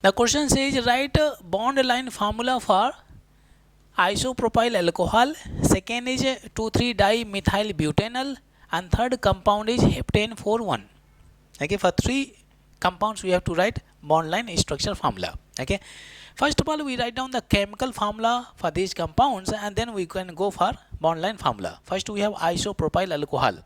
The question says write a bond line formula for isopropyl alcohol. Second is 2,3-dimethyl butanol, and third compound is heptane 4,1. Okay, for three compounds we have to write bond line structure formula. Okay, first of all we write down the chemical formula for these compounds, and then we can go for bond line formula. First we have isopropyl alcohol.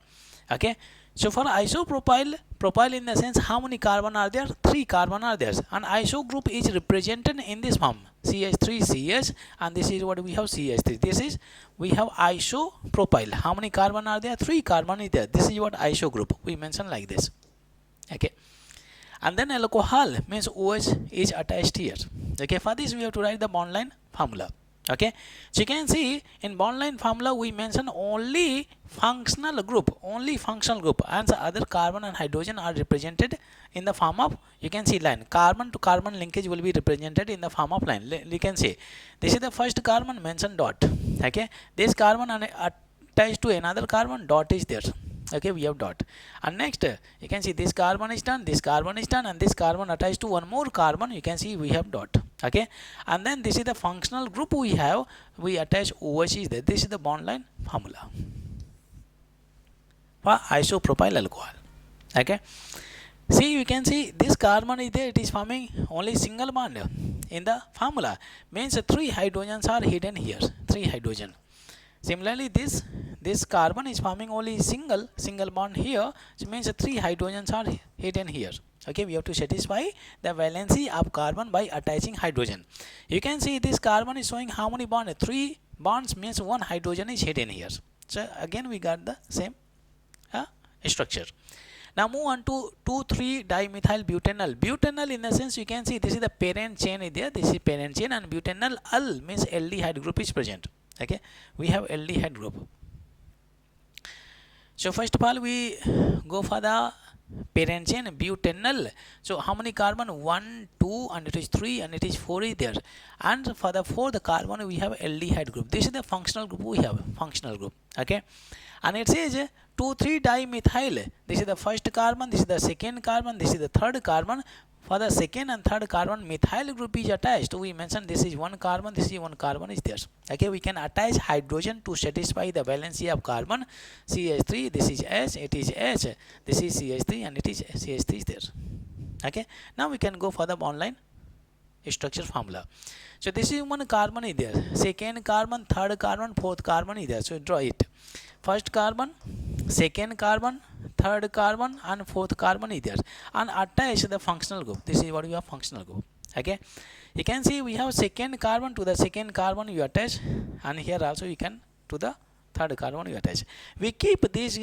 Okay, so for isopropyl, propyl in the sense how many carbon are there? 3 carbon are there, and iso group is represented in this form CH3CH, and this is what we have CH3. This is we have isopropyl. How many carbon are there? 3 carbon is there. This is what iso group we mention like this. Okay, and then alcohol means OH is attached here. Okay, for this we have to write the bond line formula. Okay, so you can see in bond line formula we mention only functional group, and the other carbon and hydrogen are represented in the form of, you can see, line. Carbon to carbon linkage will be represented in the form of line. You can see this is the first carbon, mention dot. Okay, this carbon attached to another carbon, dot is there. Okay, we have dot. And next you can see this carbon is done, this carbon is done, and this carbon attached to one more carbon, you can see we have dot. Okay, and then this is the functional group we have, we attach OH is there. This is the bond line formula for isopropyl alcohol. Okay, see, you can see this carbon is there, it is forming only single bond in the formula, means 3 hydrogens are hidden here, 3 hydrogen. Similarly this carbon is forming only single bond here, which means 3 hydrogens are hidden here. Okay, we have to satisfy the valency of carbon by attaching hydrogen. You can see this carbon is showing how many bonds? 3 bonds, means 1 hydrogen is hidden here. So again we got the same structure. Now move on to 2,3-dimethyl butanol. Butanol in the sense, you can see this is the parent chain is there, this is parent chain, and butanol al means aldehyde group is present. Okay, we have aldehyde group. So first of all we go for the parent chain butanol. So how many carbon? 1, 2, and it is 3, and it is 4 is there. And for the fourth carbon we have aldehyde group. This is the functional group we have, functional group. Okay, and it says 2,3-dimethyl. This is the first carbon, this is the second carbon, this is the third carbon. For the second and third carbon methyl group is attached. We mentioned this is 1 carbon, this is 1 carbon is there. Okay, we can attach hydrogen to satisfy the valency of carbon. CH3, this is H, it is H, this is CH3, and it is CH3 is there. Okay, now we can go for the bond line structure formula. So this is 1 carbon is there, second carbon, third carbon, fourth carbon is there. So draw it. First carbon, second carbon, third carbon, and fourth carbon is there, and attach the functional group. This is what we have, functional group. Okay, you can see we have second carbon, to the second carbon you attach, and here also you can to the third carbon you attach. We keep these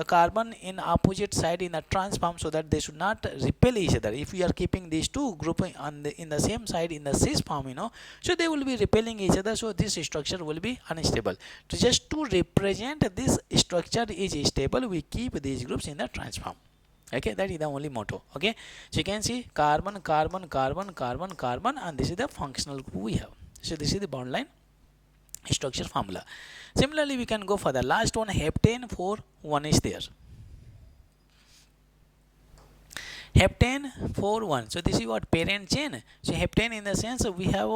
carbon in opposite side in a trans form so that they should not repel each other. If we are keeping these two group in the same side in the cis form, so they will be repelling each other, so this structure will be unstable. So just to represent this structure is stable, we keep these groups in the trans form. Okay, that is the only motto. Okay, so you can see carbon, carbon, carbon, carbon, carbon, and this is the functional group we have. So this is the bond line structure formula. Similarly we can go for the last one, heptane 4,1 is there. Heptane 4,1. So this is what, parent chain. So heptane in the sense we have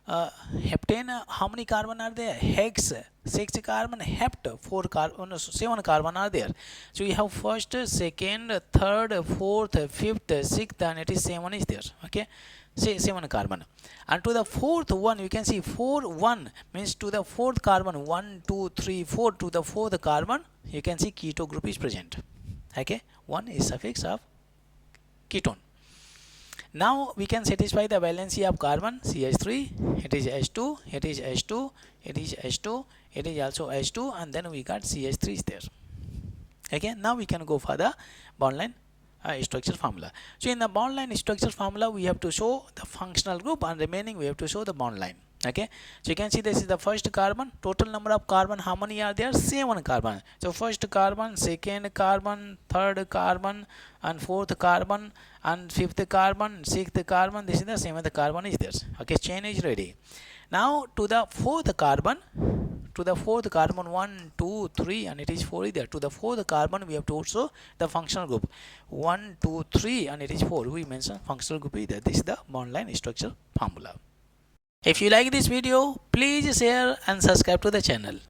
heptane, how many carbon are there? Hex 6 carbon, hept 4 carbon, 7 carbon are there. So we have first, second, third, fourth, fifth, sixth, and it is 7 is there. Okay, say 7 carbon, and to the fourth one you can see 4,1 means to the fourth carbon, 1, 2, 3, 4, to the fourth carbon you can see keto group is present. Okay, 1 is suffix of ketone. Now we can satisfy the valency of carbon. CH3, it is H2, it is H2, it is H2, it is also H2, and then we got CH3 is there. Okay, now we can go for the bond line structure formula. So in the bond line structure formula we have to show the functional group, and remaining we have to show the bond line. Okay, so you can see this is the first carbon. Total number of carbon, how many are there? 7 carbon. So first carbon, second carbon, third carbon, and fourth carbon, and fifth carbon, sixth carbon, this is the 7th carbon is there. Okay, chain is ready. Now to the fourth carbon, to the fourth carbon 1 2 3 and it is 4 is there. To the fourth carbon we have to also the functional group 1 2 3 and it is 4. We mention functional group is there. This is the bond line structure formula. If you like this video, please share and subscribe to the channel.